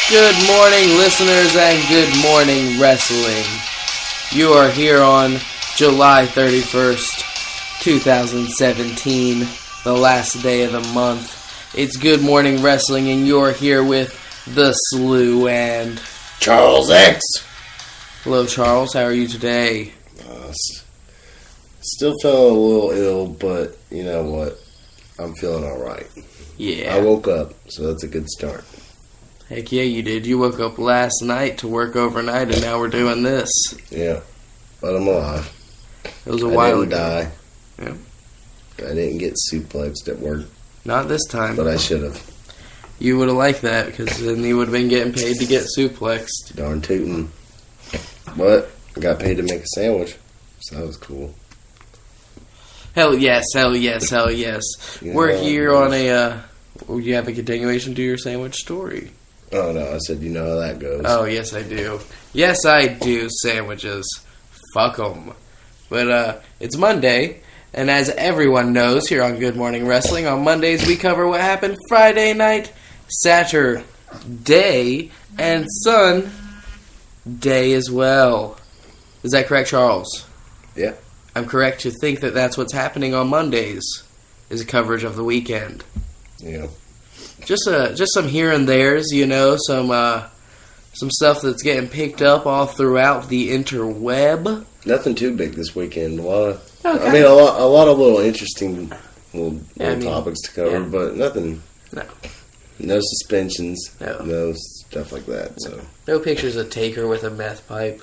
Good morning, listeners, and good morning, wrestling. You are here on July 31st, 2017, the last day of the month. It's Good Morning Wrestling, and you're here with The Slew and Charles X. Hello, Charles. How are you today? Still feeling a little ill, but you know what? I'm feeling alright. Yeah. I woke up, so that's a good start. Heck yeah, you did. You woke up last night to work overnight, and now we're doing this. Yeah, but I'm alive. It was a while ago. I didn't Yeah. die. I didn't get suplexed at work, Not this time. but I should have. You would have liked that, because then you would have been getting paid to get suplexed. Darn tootin'. But I got paid to make a sandwich, so that was cool. Hell yes, hell yes, hell yes. Yeah, We're here on a, you have a continuation to your sandwich story. Oh no, I said you know how that goes. Oh, yes I do. Yes I do, sandwiches. Fuck 'em. But, it's Monday, and as everyone knows here on Good Morning Wrestling, on Mondays we cover what happened Friday night, Saturday, and Sunday as well. Is that correct, Charles? Yeah. I'm correct to think that that's what's happening on Mondays, is a coverage of the weekend. Yeah. Just some here and there's, you know, some stuff that's getting picked up all throughout the interweb. Nothing too big this weekend. A lot of little interesting little topics to cover, but nothing. No suspensions. No stuff like that. So no pictures of Taker with a meth pipe.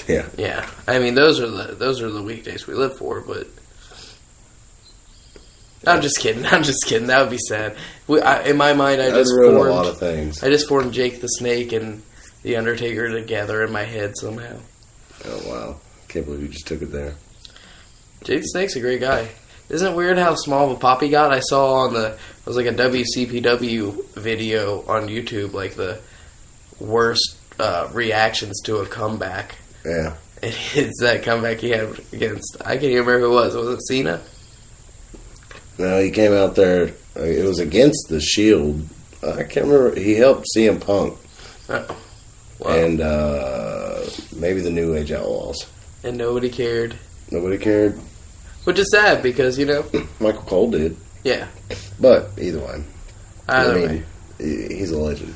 Yeah. Yeah. I mean, those are the weekdays we live for, but I'm just kidding. That would be sad. In my mind, I just ruined formed a lot of things. I just formed Jake the Snake and the Undertaker together in my head somehow. Oh wow! Can't believe you just took it there. Jake the Snake's a great guy. Isn't it weird how small of a pop he got? I saw it was like a WCPW video on YouTube, like the worst reactions to a comeback. Yeah. And it's that comeback he had against, I can't even remember who it was. Was it Cena? No, he came out there. It was against the Shield. I can't remember. He helped CM Punk. Oh. Wow. And maybe the New Age Outlaws. And nobody cared. Nobody cared. Which is sad because, you know. Michael Cole did. Yeah. But either way. Either way. He's a legend.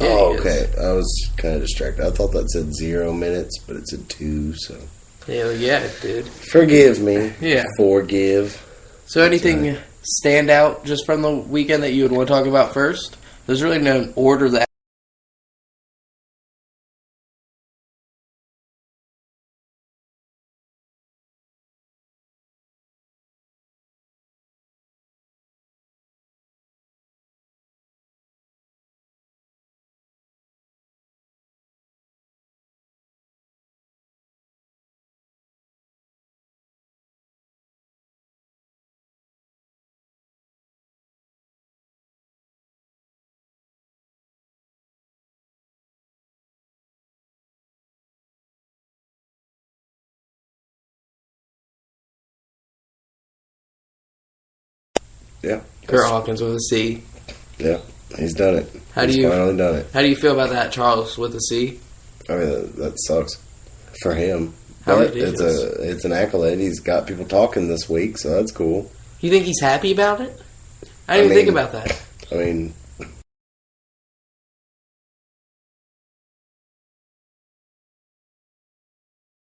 Yeah, oh, okay. I was kind of distracted. I thought that said 0 minutes, but it said 2, so. Hell yeah, it did. Forgive me. Yeah. Forgive. So anything stand out just from the weekend that you would want to talk about first? There's really no order that. Yeah. Kurt Hawkins with a C. Yeah, he's done it. He's finally done it. How do you feel about that, Charles, with a C? I mean, that sucks for him. How but ridiculous. it's an accolade. He's got people talking this week, so that's cool. You think he's happy about it? I didn't even think about that. I mean,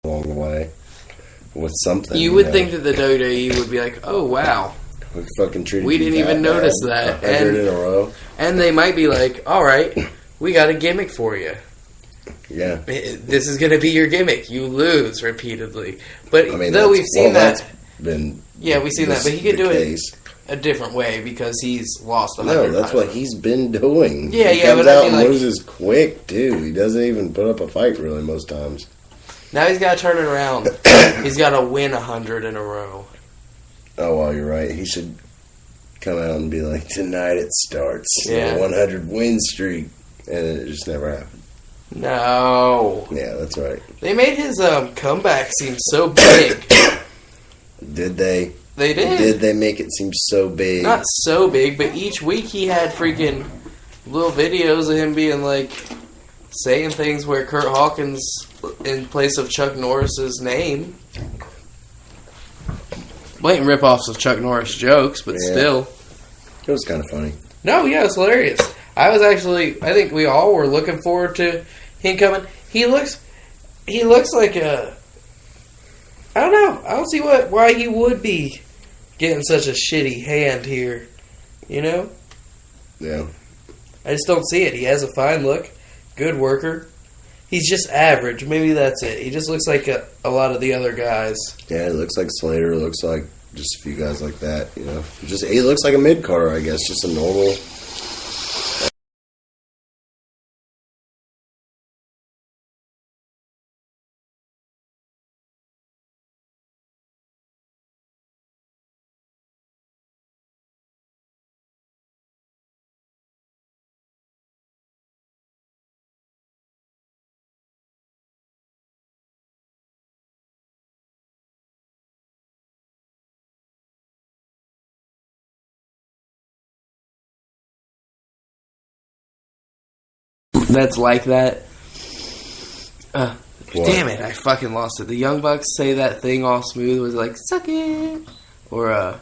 along the way with something. You would think that the WWE would be like, oh, wow. We fucking treated We didn't even notice that. 100 in a row. And they might be like, all right, we got a gimmick for you. Yeah. This is going to be your gimmick. You lose repeatedly. But I mean, though we've seen that. That's been Yeah, we've seen that. But he could do case. it a different way because he's lost 100 No, that's what he's been doing. Yeah, he yeah, comes but I out mean, and like, loses quick, too. He doesn't even put up a fight, really, most times. Now he's got to turn it around. He's got to win 100 in a row. Oh, well, you're right. He should come out and be like, tonight it starts. Yeah. A 100 win streak. And it just never happened. No. Yeah, that's right. They made his comeback seem so big. Did they? They did. Did they make it seem so big? Not so big, but each week he had freaking little videos of him being like, saying things where Kurt Hawkins in place of Chuck Norris's name. Blatant rip-offs of Chuck Norris jokes, but still. It was kind of funny. No, yeah, it's hilarious. I think we all were looking forward to him coming. He looks like a... I don't know. I don't see why he would be getting such a shitty hand here. You know? Yeah. I just don't see it. He has a fine look. Good worker. He's just average. Maybe that's it. He just looks like a lot of the other guys. Yeah, it looks like Slater. Looks like just a few guys like that. You know, he looks like a mid-carder, I guess. Just a normal. That's like that. Damn it, I fucking lost it. The Young Bucks say that thing all smooth was like, suck it. Or,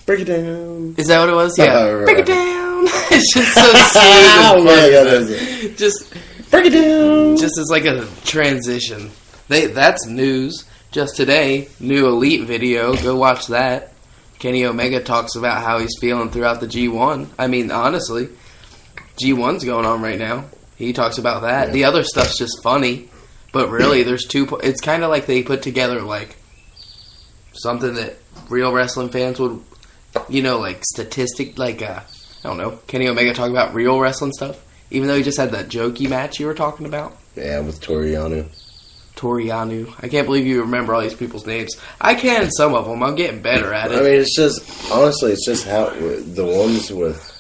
break it down. Is that what it was? Yeah. Right. Break it down. It's just so smooth and just break it down. Just as like a transition. That's news. Just today, new Elite video. Go watch that. Kenny Omega talks about how he's feeling throughout the G1. I mean, honestly, G1's going on right now. He talks about that. Yeah. The other stuff's just funny. But really, there's two... It's kind of like they put together, like, something that real wrestling fans would, you know, like, statistic... Like, I don't know, Kenny Omega talking about real wrestling stuff. Even though he just had that jokey match you were talking about. Yeah, with Toriano. I can't believe you remember all these people's names. I can some of them. I'm getting better at it. I mean, it's just... Honestly, it's just how... The ones with...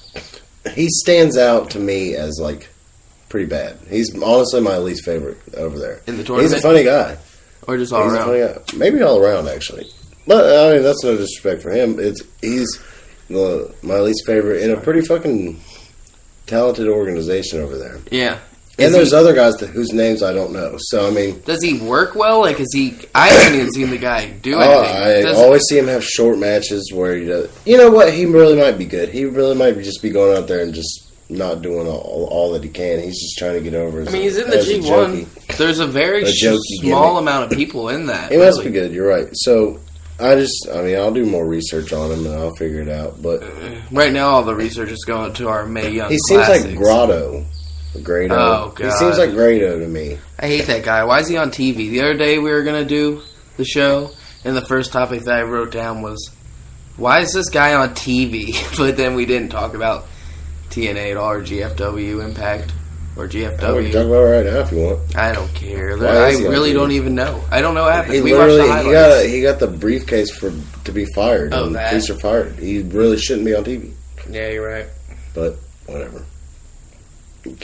He stands out to me as, like, pretty bad. He's honestly my least favorite over there. In the tournament? He's a funny guy. Or just all around? A funny guy. Maybe all around, actually. But, I mean, that's no disrespect for him. He's my least favorite in a pretty fucking talented organization over there. Yeah. And there's other guys whose names I don't know. So, I mean... Does he work well? Like, is he... I haven't even seen the guy do anything. I always see him have short matches where he does... You know what? He really might be good. He really might just be going out there and just not doing all that he can. He's just trying to get over his... I mean, he's in the G1. There's a very small amount of people in that. He must be good. You're right. So, I'll do more research on him and I'll figure it out. But right now, all the research is going to our Mae Young He seems like Grado. Oh, God. He seems like Grado to me. I hate that guy. Why is he on TV? The other day we were going to do the show, and the first topic that I wrote down was, why is this guy on TV? But then we didn't talk about TNA at all, or GFW Impact, or GFW. We can talk about it right now if you want. I don't care. I really don't even know. I don't know what happened. We watched the highlights. He got the briefcase to be fired. Oh, that? Police are fired. He really shouldn't be on TV. Yeah, you're right. But, whatever. You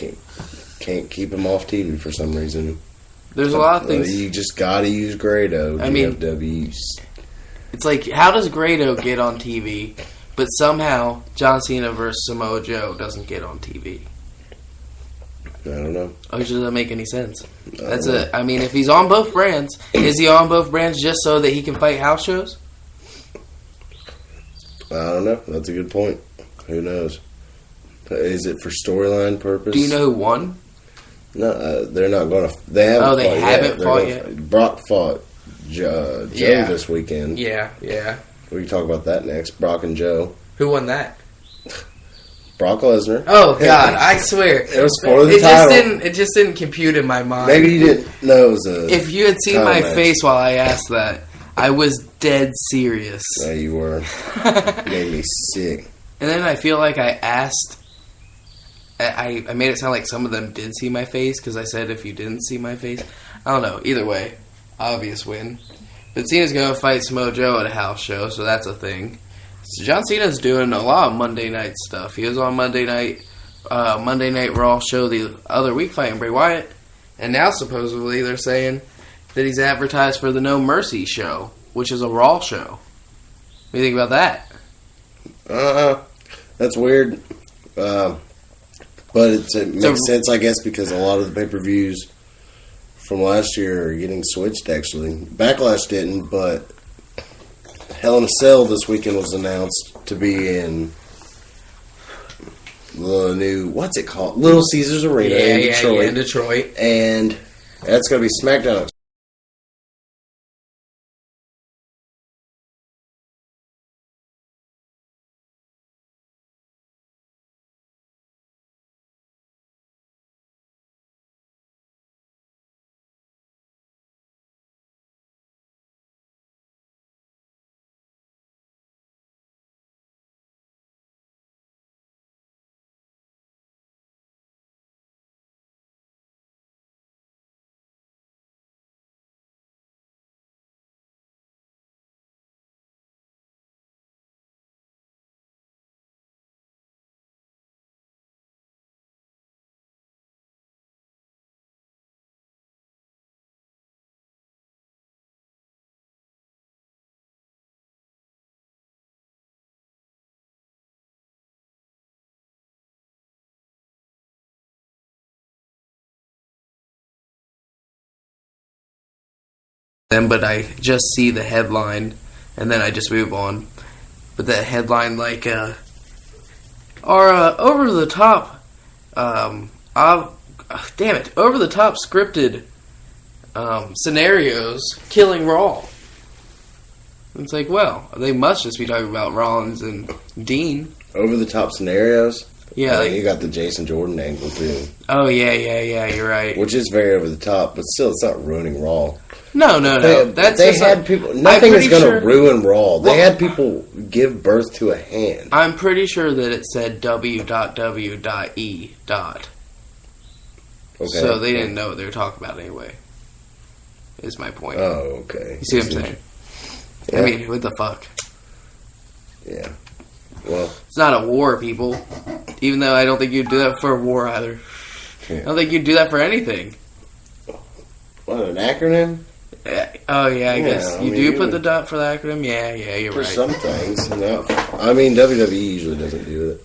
can't keep him off TV for some reason. There's a lot of things. You just got to use Grado. I mean, it's like, how does Grado get on TV, but somehow John Cena versus Samoa Joe doesn't get on TV? I don't know. It doesn't make any sense. I mean, if he's on both brands, is he on both brands just so that he can fight house shows? I don't know. That's a good point. Who knows? Is it for storyline purpose? Do you know who won? No, they're not going to. They haven't. Oh, they haven't fought yet. Brock fought Joe this weekend. Yeah. We can talk about that next. Brock and Joe. Who won that? Brock Lesnar. Oh God, I swear it was for the title. It just didn't compute in my mind. Maybe you didn't know it was a. If you had seen my face while I asked that, I was dead serious. Yeah, you were. You made me sick. And then I feel like I asked. I made it sound like some of them did see my face because I said if you didn't see my face. I don't know. Either way, obvious win. But Cena's going to fight Samoa Joe at a house show, so that's a thing. So John Cena's doing a lot of Monday night stuff. He was on Monday Night Raw show the other week fighting Bray Wyatt. And now supposedly they're saying that he's advertised for the No Mercy show, which is a Raw show. What do you think about that? That's weird. But it makes sense, I guess, because a lot of the pay-per-views from last year are getting switched, actually. Backlash didn't, but Hell in a Cell this weekend was announced to be in the new, what's it called? Little Caesars Arena in Detroit. Yeah, in Detroit. And that's going to be SmackDown. But I just see the headline, and then I just move on. But that headline, like, are over-the-top, over-the-top scripted scenarios killing Raw. It's like, well, they must just be talking about Rollins and Dean. Over-the-top scenarios? Yeah. I mean, you got the Jason Jordan angle, too. Oh, yeah, you're right. Which is very over-the-top, but still, it's not ruining Raw. No. They had people. Nothing is going to ruin Raw. They had people give birth to a hand. I'm pretty sure that it said W.W.E. Okay. So they didn't know what they were talking about anyway. Is my point. Oh, okay. You see what I'm saying? Yeah. I mean, what the fuck? Yeah. Well, it's not a war, people. Even though I don't think you'd do that for a war either. Yeah. I don't think you'd do that for anything. What, an acronym? Oh, yeah, I guess. You do put the dot for the acronym? Yeah, you're right. For some things. No. I mean, WWE usually doesn't do it.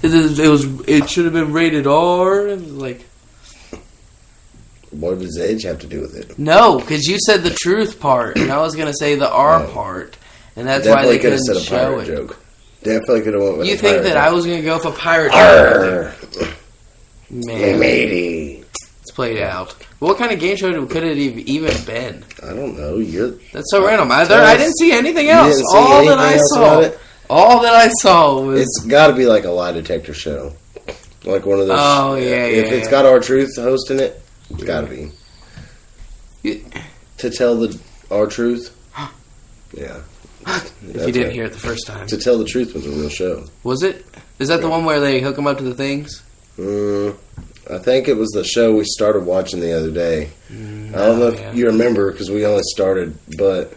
It should have been rated R. Like, what does Edge have to do with it? No, because you said the truth part, and I was going to say the R part, and that's why they couldn't show it. Definitely could have said a pirate joke. Definitely could have went with you a think pirate that joke. I was going to go for pirate joke? Man, matey. It's played out. What kind of game show could it have even been? I don't know. That's so random. I didn't see anything else. All that I saw was... It's got to be like a lie detector show. Like one of those... Oh, yeah. If it's got R-Truth hosting it, it's got to be. To tell the R-Truth? Yeah. If you didn't hear it the first time. To Tell the Truth was a real show. Was it? Is that the one where they hook them up to the things? I think it was the show we started watching the other day. I don't know if you remember, because we only started, but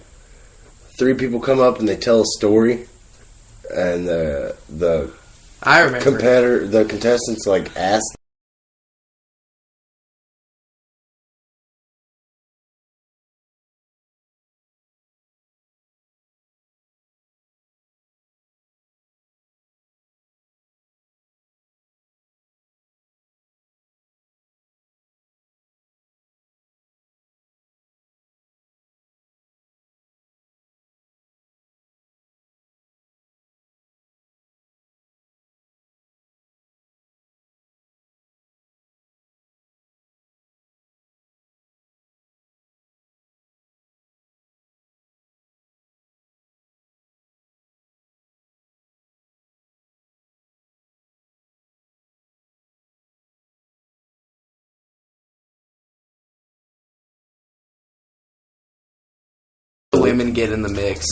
3 people come up and they tell a story, and the I remember the contestants like ask women get in the mix.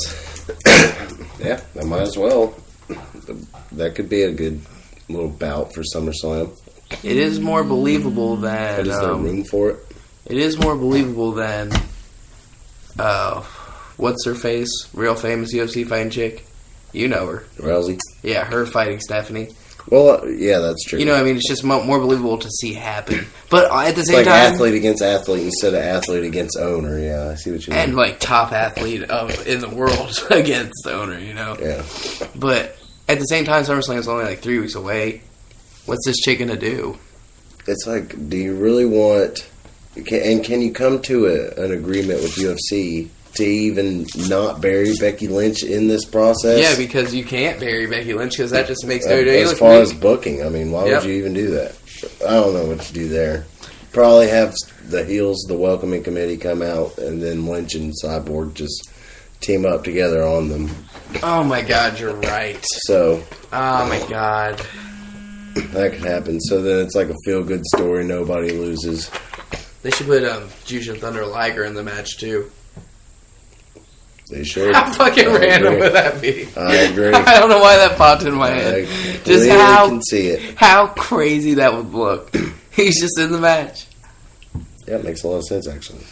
Yeah, I might as well. that could be a good little bout for SummerSlam. It is more believable than... But is there room for it? It is more believable than... what's her face? Real famous UFC fighting chick? You know her. Rousey? Yeah, her fighting Stephanie. Well, yeah, that's true. You know what I mean? It's just more believable to see happen. But at the same it's time... athlete against athlete instead of athlete against owner. Yeah, I see what you mean. And, top athlete in the world against the owner, you know? Yeah. But at the same time, SummerSlam is only 3 weeks away. What's this chick going to do? It's do you really want... Can you come to an agreement with UFC to even not bury Becky Lynch in this process? Yeah, because you can't bury Becky Lynch because that just makes WWE as far as booking. I mean, why would you even do that? I don't know what to do there. Probably have the heels, the welcoming committee come out, and then Lynch and Cyborg just team up together on them. Oh my God, you're right. So. Oh my God. That could happen. So then it's like a feel-good story. Nobody loses. They should put Jushin Thunder Liger in the match too. They should. How fucking random would that be? I agree. I don't know why that popped in my head. Just how can see it. How crazy that would look. He's just in the match. Yeah, it makes a lot of sense actually.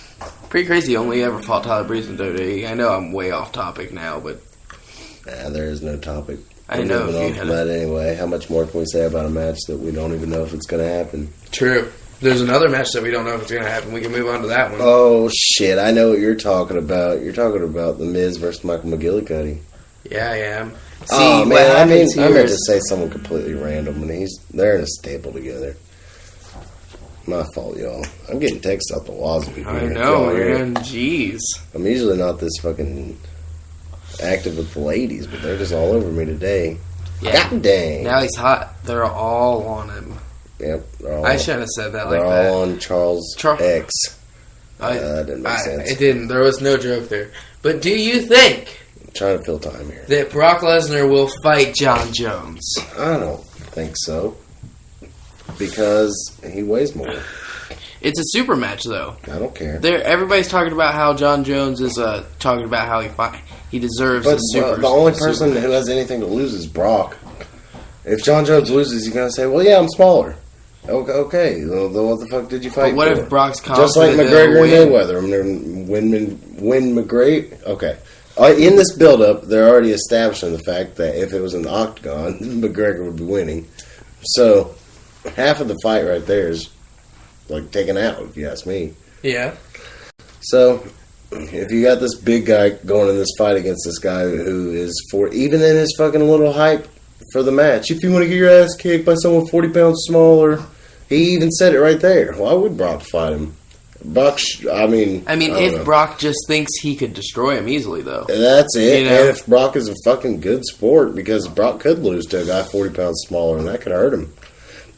Pretty crazy. He only ever fought Tyler Breeze in WWE. I know I'm way off topic now, but there is no topic. I know. Moving on from that anyway. How much more can we say about a match that we don't even know if it's going to happen? True. There's another match that we don't know if it's going to happen. We can move on to that one. Oh, shit. I know what you're talking about. You're talking about The Miz versus Michael McGillicuddy. Yeah, I am. See, man, I meant to say someone completely random, and they're in a stable together. My fault, y'all. I'm getting texts out the wazoo here. I know, man. Jeez. I'm usually not this fucking active with the ladies, but they're just all over me today. Yeah. God dang. Now he's hot. They're all on him. Yep. I shouldn't have said that like that. They're all on Charles X. That didn't make sense. It didn't. There was no joke there. But do you think... I'm trying to fill time here. ...that Brock Lesnar will fight Jon Jones? I don't think so. Because he weighs more. It's a super match, though. I don't care. Everybody's talking about how Jon Jones is talking about how he deserves a super... the only person who has anything to lose is Brock. If Jon Jones loses, he's going to say, well, yeah, I'm smaller. Okay, then what the fuck did you fight for? What if Brock's confident? Just like McGregor and Mayweather. Win McGregor. Okay. In this build-up, they're already establishing the fact that if it was an octagon, McGregor would be winning. So, half of the fight right there is taken out, if you ask me. Yeah. So, if you got this big guy going in this fight against this guy who is, even in his fucking little hype for the match, if you want to get your ass kicked by someone 40 pounds smaller, he even said it right there. Why would Brock fight him? If Brock just thinks he could destroy him easily, though. That's it. You know? And if Brock is a fucking good sport, because Brock could lose to a guy 40 pounds smaller, and that could hurt him.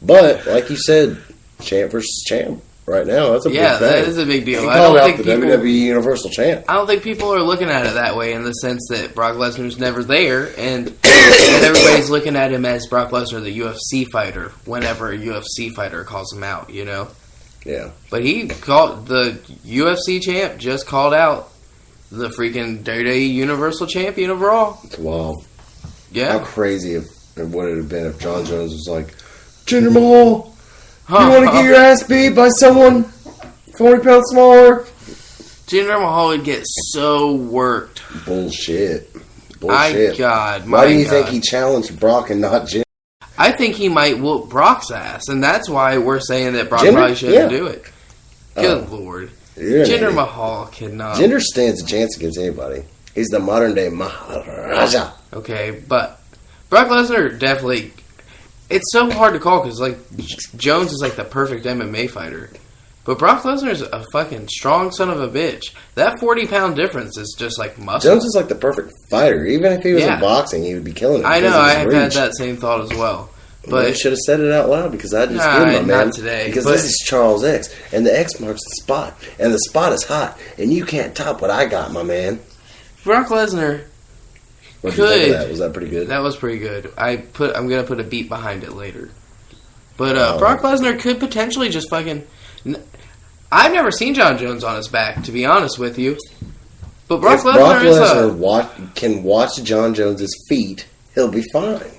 But, like you said, champ versus champ. Right now, that's a big thing. Yeah, that is a big deal. He called out the WWE Universal Champ. I don't think people are looking at it that way in the sense that Brock Lesnar's never there, and everybody's looking at him as Brock Lesnar, the UFC fighter, whenever a UFC fighter calls him out, you know? Yeah. But the UFC champ just called out the freaking WWE Universal Champion of Raw. It's wild. Yeah. How crazy it would have been if Jon Jones was like, Jinder Mahal, you want to get your ass beat by someone 40 pounds smaller? Jinder Mahal would get so worked. Bullshit. Why do you think he challenged Brock and not Jinder? I think he might whoop Brock's ass, and that's why we're saying that Brock probably shouldn't do it. Good Lord. Jinder Mahal cannot. Jinder stands a chance against anybody. He's the modern day Maharaja. Okay, but Brock Lesnar definitely... It's so hard to call because, Jones is the perfect MMA fighter. But Brock Lesnar is a fucking strong son of a bitch. That 40-pound difference is just muscle. Jones is the perfect fighter. Even if he was in boxing, he would be killing him. I know, I have had that same thought as well. But you should have said it out loud because I just did, my man. Not today. Because this is Charles X, and the X marks the spot, and the spot is hot, and you can't top what I got, my man. Brock Lesnar... What did you think of that? Was that pretty good? That was pretty good. I'm going to put a beat behind it later. But Brock Lesnar could potentially just fucking... I've never seen Jon Jones on his back, to be honest with you. But Brock Lesnar can watch Jon Jones' feet he'll be fine.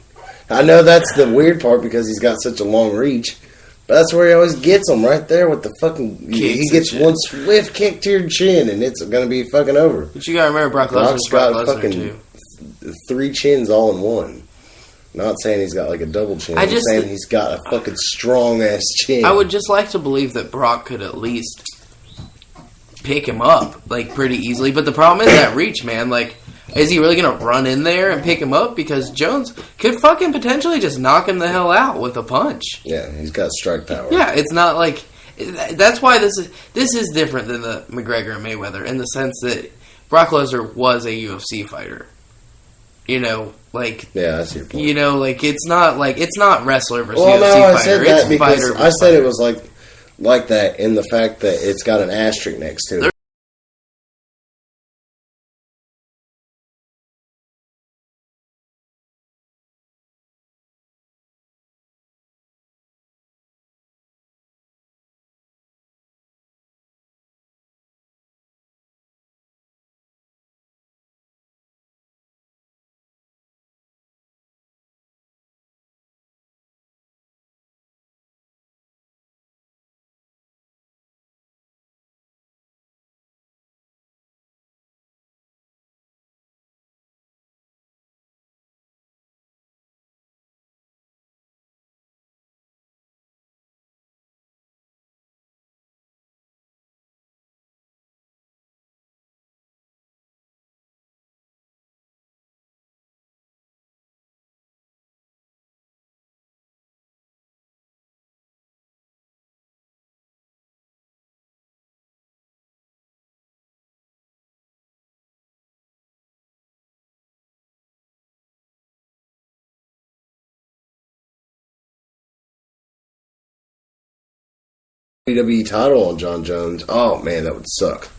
I know that's the weird part because he's got such a long reach. But that's where he always gets them, right there with the fucking... He gets one swift kick to your chin, and it's going to be fucking over. But you got to remember, Brock Lesnar's got fucking 3 chins all in one. Not saying he's got like a double chin. I'm saying he's got a fucking strong-ass chin. I would just like to believe that Brock could at least pick him up, like, pretty easily. But the problem is that reach, man. Like, is he really going to run in there and pick him up? Because Jones could fucking potentially just knock him the hell out with a punch. Yeah, he's got strike power. Yeah, it's not like... That's why this is different than the McGregor and Mayweather in the sense that Brock Lesnar was a UFC fighter. You know, like... Yeah, I see your point. You know, like, it's not wrestler versus UFC fighter. I said that because I said it was like that in the fact that it's got an asterisk next to it. WWE title on John Jones. Oh man, that would suck.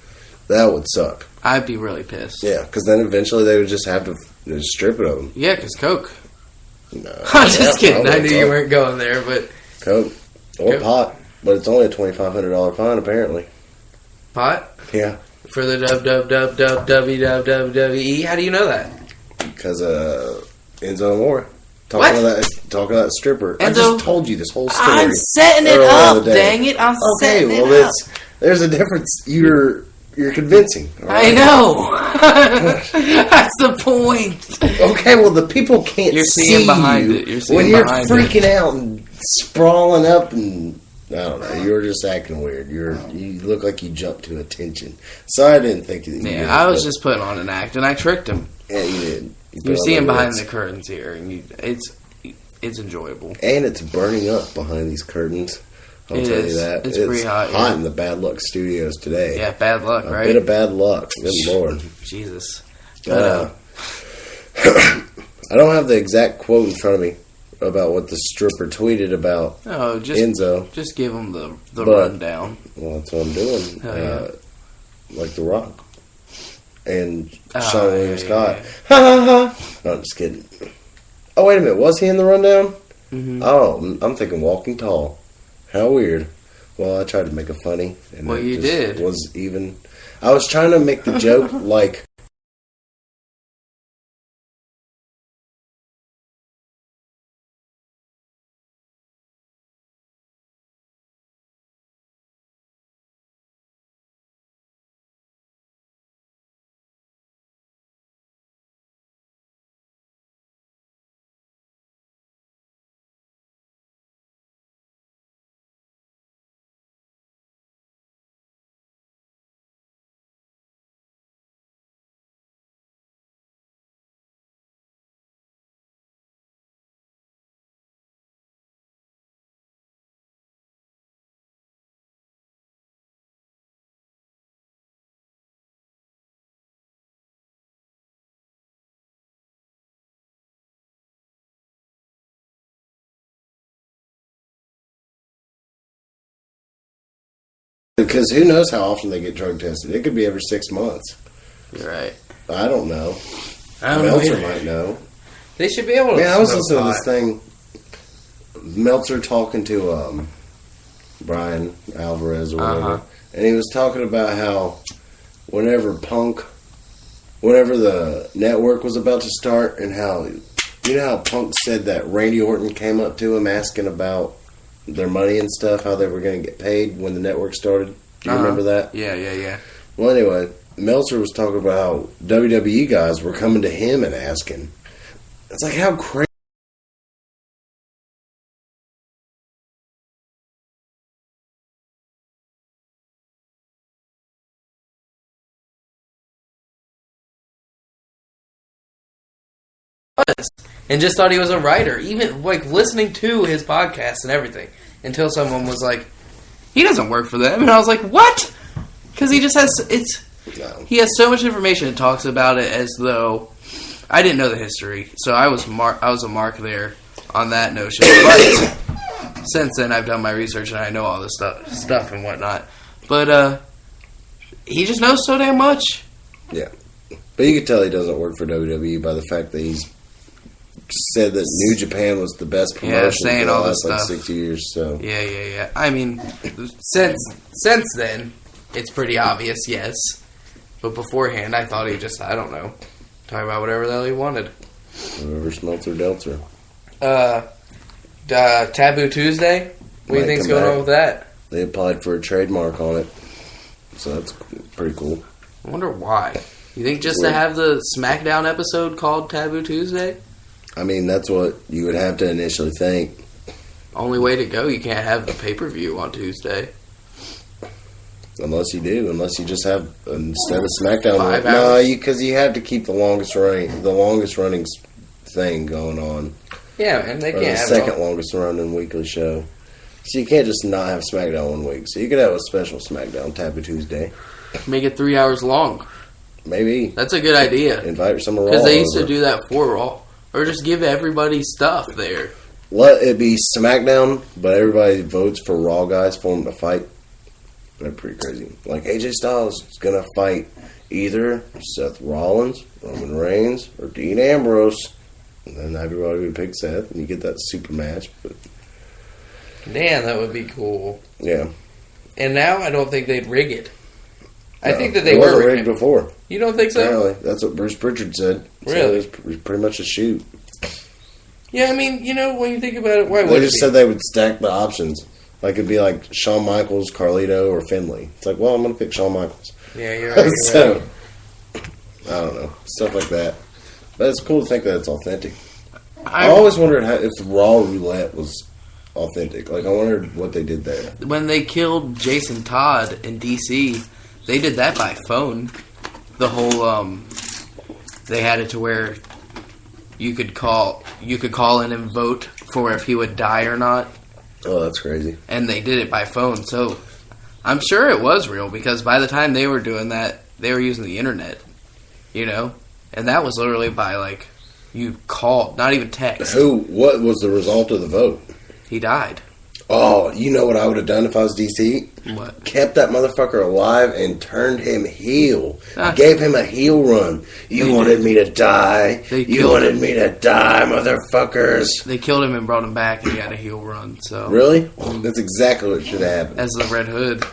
That would suck. I'd be really pissed. Yeah, because then eventually they would just have to strip it of him. Yeah, because Coke. No, I'm just kidding. I knew you weren't going there, but Coke or pot. But it's only a $2,500 fine apparently. Pot? Yeah. For the WWE. How do you know that? Because Enzo Amore. Talking about that stripper. Enzo, I just told you this whole story. I'm setting it up, dang it. I'm setting it up. There's a difference. You're convincing. Right? I know. That's the point. Okay, well, the people can't see you behind it. When you're freaking out and sprawling up and... I don't know. You're just acting weird. You look like you jumped to attention. So I didn't think you did. I was just putting on an act, and I tricked him. Yeah, you did. You're seeing behind the curtains here, and it's enjoyable. And it's burning up behind these curtains. I'll tell you that. It's pretty hot. Hot in the Bad Luck Studios today. Yeah, bad luck, right? A bit of bad luck. Good Lord. Jesus. I don't have the exact quote in front of me about what the stripper tweeted about Enzo. Just give him the rundown. Well, that's what I'm doing. Like The Rock. And Sean William Scott. Ha ha ha! No, I'm just kidding. Oh, wait a minute. Was he in the rundown? Mm-hmm. Oh, I'm thinking Walking Tall. How weird. Well, I tried to make it funny. And well, you did. I was trying to make the joke like... Because who knows how often they get drug tested. It could be every 6 months. You're right. I don't know. Meltzer might know. They should be able to. Yeah, I was listening to this thing. Meltzer talking to Brian Alvarez or whatever. And he was talking about how whenever the network was about to start and how You know how Punk said that Randy Orton came up to him asking about their money and stuff, how they were going to get paid when the network started? Do you remember that? Yeah. Well, anyway, Meltzer was talking about how WWE guys were coming to him and asking. It's like, how crazy. And just thought he was a writer, even like listening to his podcast and everything, until someone was like, he doesn't work for them. And I was like, what? Because he just has he has so much information and talks about it as though I didn't know the history, so I was a mark there on that notion. But since then I've done my research and I know all this stuff and whatnot. But he just knows so damn much. Yeah. But you could tell he doesn't work for WWE by the fact that he's said that New Japan was the best promotion for the last like 6 years. So yeah. I mean, since then, it's pretty obvious, yes. But beforehand, I thought he just, I don't know, talk about whatever the hell he wanted. Whatever Smeltzer Deltzer. Taboo Tuesday. What do you think's going on with that? They applied for a trademark on it, so that's pretty cool. I wonder why. You think just to have the SmackDown episode called Taboo Tuesday? I mean, that's what you would have to initially think. Only way to go, you can't have the pay-per-view on Tuesday. Unless you do. Unless you just have, instead of SmackDown... 5 hours? No, because you have to keep the longest running thing going on. Yeah, and they can't have the second longest running weekly show. So you can't just not have SmackDown one week. So you could have a special SmackDown Taboo Tuesday. Make it 3 hours long. Maybe. That's a good idea. Invite some of Raw. Because they used to do that for Raw. Or just give everybody stuff there. Let it be SmackDown, but everybody votes for Raw guys for them to fight. They're pretty crazy. Like AJ Styles is going to fight either Seth Rollins, Roman Reigns, or Dean Ambrose. And then everybody would pick Seth, and you get that super match. But damn, that would be cool. Yeah. And now I don't think they'd rig it. I think that they were rigged before. You don't think so? Apparently. That's what Bruce Pritchard said. Really? So it was pretty much a shoot. Yeah, I mean, you know, when you think about it, why would they just said they would stack the options. Like, it'd be like Shawn Michaels, Carlito, or Finlay. It's like, well, I'm going to pick Shawn Michaels. Yeah, you're right. So, I don't know. Stuff like that. But it's cool to think that it's authentic. I always wondered if Raw Roulette was authentic. Like, I wondered what they did there. When they killed Jason Todd in D.C., they did that by phone. The whole, they had it to where you could call in and vote for if he would die or not. Oh, that's crazy. And they did it by phone, so I'm sure it was real, because by the time they were doing that, they were using the internet, you know? And that was literally by, like, you called, not even text. What was the result of the vote? He died. Oh, you know what I would have done if I was DC? What? Kept that motherfucker alive and turned him heel. Gave him a heel run. You wanted me to die. You wanted me to die, motherfuckers. They killed him and brought him back, and he had a heel run. So really? That's exactly what should have happened. As the Red Hood.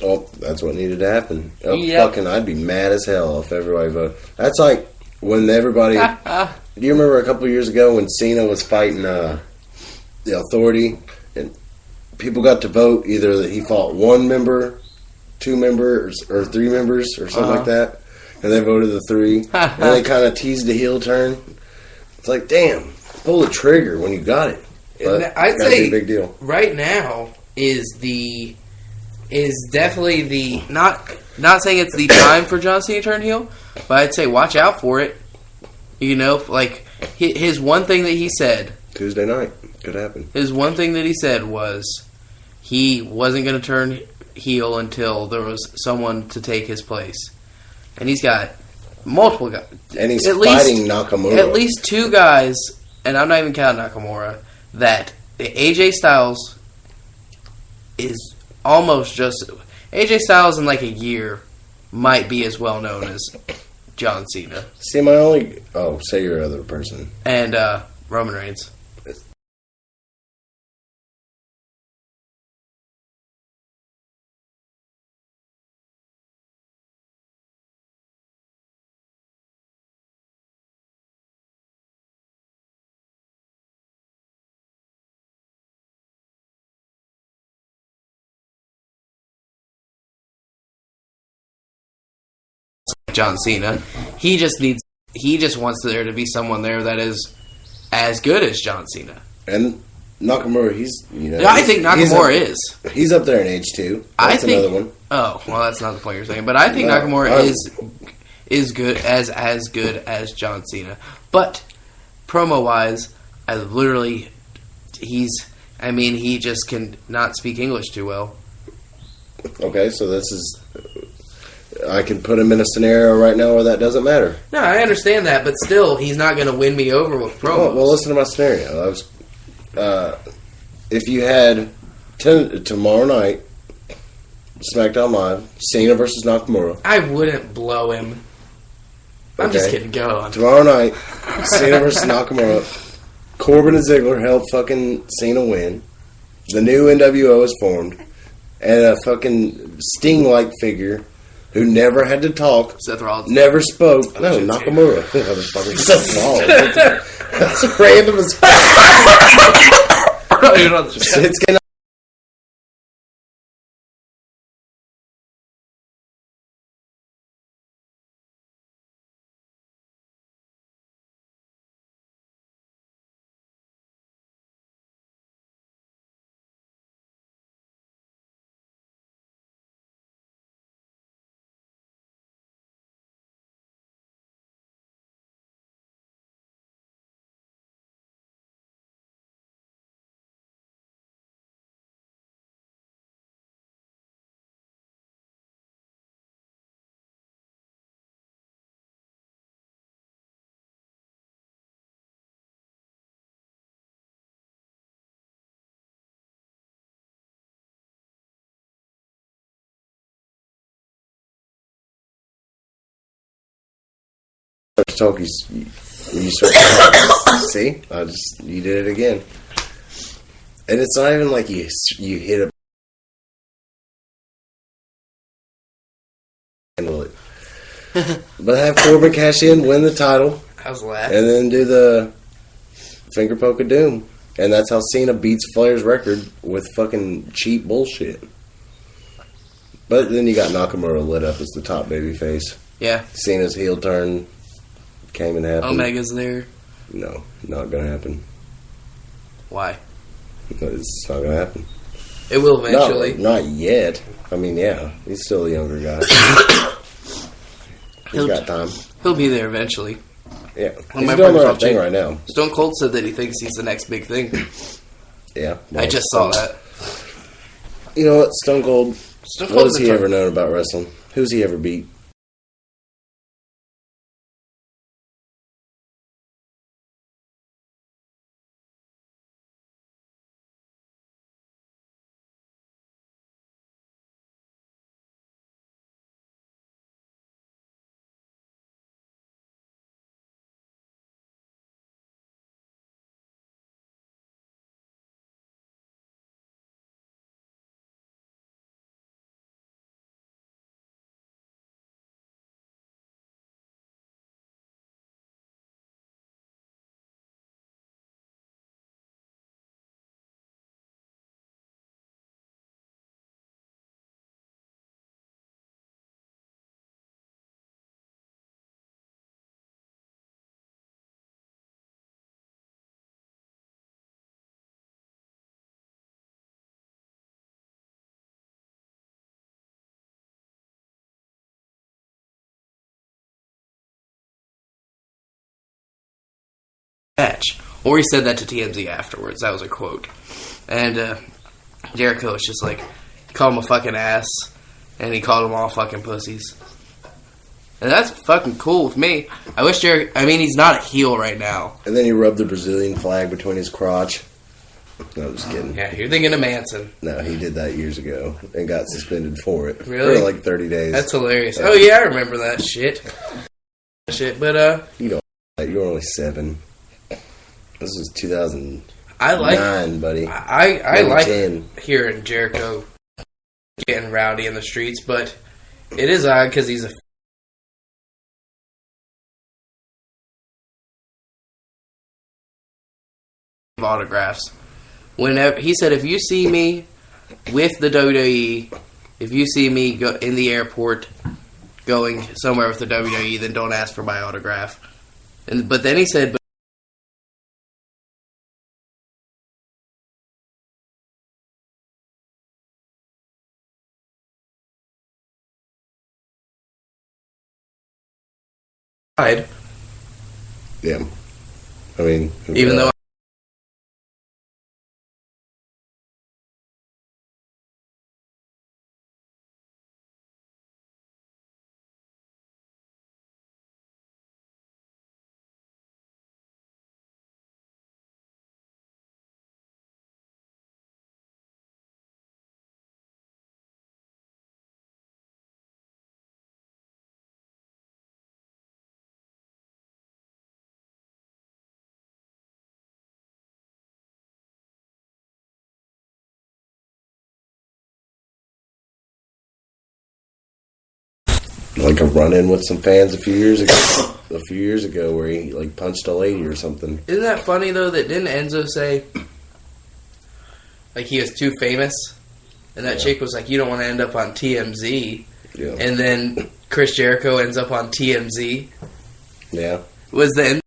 Oh, that's what needed to happen. Oh, yep. Fucking, I'd be mad as hell if everybody voted. That's like when everybody... Do you remember a couple years ago when Cena was fighting the Authority? And people got to vote either that he fought one member, 2 members, or 3 members, or something like that. And they voted the 3. And they kind of teased the heel turn. It's like, damn, pull the trigger when you got it. But I'd say a big deal. Right now is definitely the not saying it's the time for John Cena to turn heel, but I'd say watch out for it. You know, like his one thing that he said Tuesday night. Could happen. His one thing that he said was he wasn't going to turn heel until there was someone to take his place. And he's got multiple guys. And he's fighting Nakamura. At least 2 guys, and I'm not even counting Nakamura, that AJ Styles is almost just... AJ Styles in like a year might be as well known as John Cena. See, my only... Oh, say your other person. And Roman Reigns. John Cena. He just wants there to be someone there that is as good as John Cena. And Nakamura, I think Nakamura is. He's up there in age too. That's another one. Oh, well, that's not the point you're saying. But I think Nakamura is good as good as John Cena. But promo wise, he just can not speak English too well. Okay, so this is. I can put him in a scenario right now where that doesn't matter. No, I understand that, but still, he's not going to win me over with promos. Well, listen to my scenario. If you had tomorrow night, SmackDown Live, Cena versus Nakamura. I wouldn't blow him. I'm just kidding. Go on. Tomorrow night, Cena versus Nakamura. Corbin and Ziggler help fucking Cena win. The new NWO is formed. And a fucking Sting-like figure who never had to talk. Seth Rollins. Never spoke. No, Nakamura. Seth Rollins. That's random as fuck. It's gonna. Toki's, you see? You did it again. And it's not even like you hit a handle it. But have Corbin cash in, win the title. I was laughing. And then do the finger poke of doom. And that's how Cena beats Flair's record with fucking cheap bullshit. But then you got Nakamura lit up as the top babyface. Yeah. Cena's heel turn came and happened. Omega's there. No, not gonna happen. Why? It's not gonna happen. It will eventually. Not yet. I mean, yeah, he's still a younger guy. He's got time. He'll be there eventually. Yeah, he's doing the right thing right now. Stone Cold said that he thinks he's the next big thing. Yeah. Well, I just saw that. You know what, Stone Cold, what has he ever known about wrestling? Who's he ever beat? Match. Or he said that to TMZ afterwards. That was a quote. And Jericho was just like, he called him a fucking ass, and he called them all fucking pussies. And that's fucking cool with me. I wish Jericho, I mean, he's not a heel right now. And then he rubbed the Brazilian flag between his crotch. No, I'm just kidding. Yeah, you're thinking of Manson. No, he did that years ago and got suspended for it. Really? For like 30 days. That's hilarious. Oh, yeah, I remember that shit. But, you don't. You were only 7. This is 2009, buddy. I like hearing Jericho getting rowdy in the streets, but it is odd because he's a autographs. Whenever he said, if you see me with the WWE, if you see me go in the airport, going somewhere with the WWE, then don't ask for my autograph. But then he said, yeah. I mean, even though like a run-in with some fans a few years ago where he like punched a lady or something. Isn't that funny though? That didn't Enzo say like he was too famous, and that chick was like, "You don't want to end up on TMZ." Yeah. And then Chris Jericho ends up on TMZ. Yeah. Was then.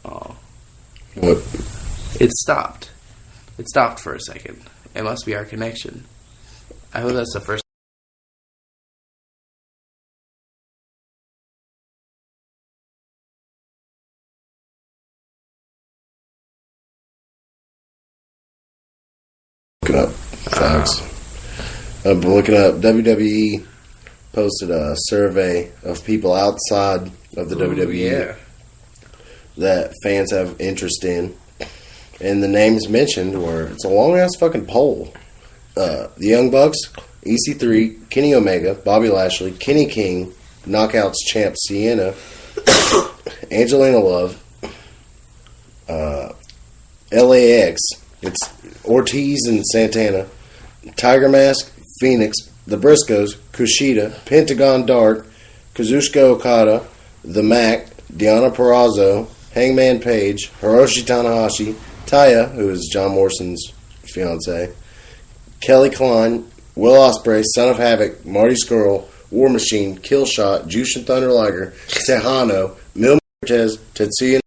Oh. What? It stopped. It stopped for a second. It must be our connection. I hope that's the first. Looking up facts. I've been looking up. WWE posted a survey of people outside of the WWE that fans have interest in, and the names mentioned were, it's a long ass fucking poll. The Young Bucks, EC3, Kenny Omega, Bobby Lashley, Kenny King, Knockouts champ Sienna, Angelina Love, LAX, it's Ortiz and Santana, Tiger Mask, Phoenix, the Briscoes, Kushida, Pentagon Dark, Kazuchika Okada, The Mac, Deonna Purrazzo, Hangman Page, Hiroshi Tanahashi, Taya, who is John Morrison's fiance, Kelly Klein, Will Ospreay, Son of Havoc, Marty Scurll, War Machine, Killshot, Jushin Thunder Liger, Tejano, Mil Muertes, Tetsuya.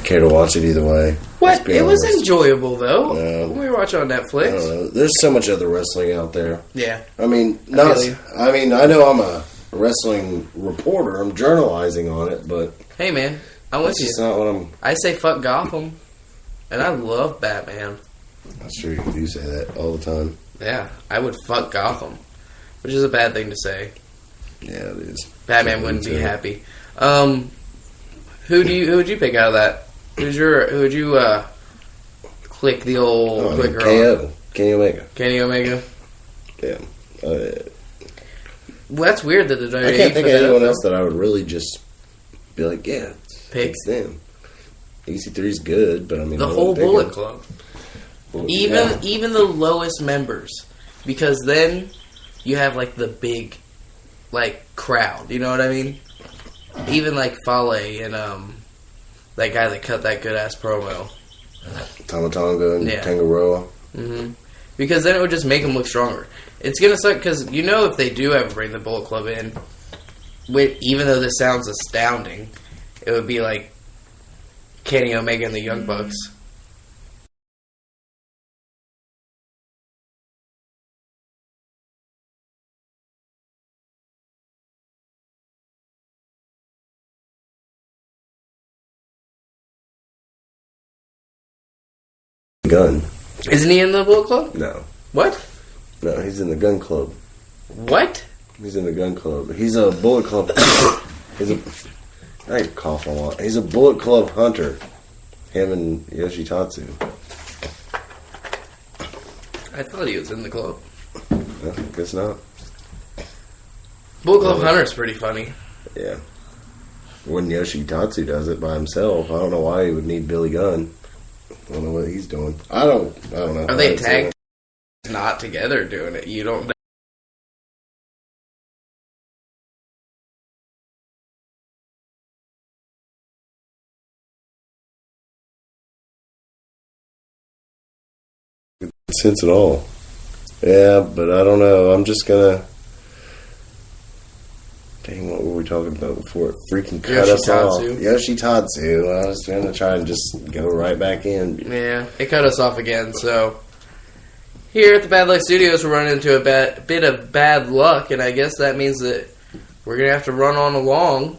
Care to watch it either way. What? It was enjoyable though. When we were watching on Netflix. I don't know. There's so much other wrestling out there. Yeah. I mean, I know I'm a wrestling reporter. I'm journalizing on it, but hey, man, I'm with you. That's not what I'm. I say fuck Gotham, and I love Batman. That's true. You do say that all the time. Yeah, I would fuck Gotham, which is a bad thing to say. Yeah, it is. Batman wouldn't be happy. Who would you pick out of that? Who would you click the old clicker KO. on? Kenny Omega. Kenny Omega. Yeah. Well, that's weird that the WWE I can't think of anyone else that I would really just be like, yeah, pick them. EC3's good, but I mean the whole Bullet Club. Even the lowest members, because then you have like the big crowd. You know what I mean? Even like Fale and that guy that cut that good ass promo, Tama Tonga and Tangaroa. Mm-hmm. Because then it would just make them look stronger. It's gonna suck because if they do ever bring the Bullet Club in, even though this sounds astounding, it would be like Kenny Omega and the Young Bucks. Gun. Isn't he in the Bullet Club? No. What? No, he's in the Gun Club. What? He's in the Gun Club. He's a Bullet Club. I cough a lot. He's a Bullet Club hunter. Him and Yoshitatsu. I thought he was in the club. No, guess not. Bullet Club Hunter's pretty funny. Yeah. When Yoshitatsu does it by himself, I don't know why he would need Billy Gunn. I don't know what he's doing. I don't know. Are they tagged? Not together doing it. You don't know. Sense at all. Yeah, but I don't know. I'm just gonna. Dang, what were we talking about before it freaking cut us off? Yoshitatsu. I was gonna try and just go right back in. Yeah, it cut us off again. So here at the Bad Luck Studios, we're running into a bit of bad luck, and I guess that means that we're gonna have to run on along.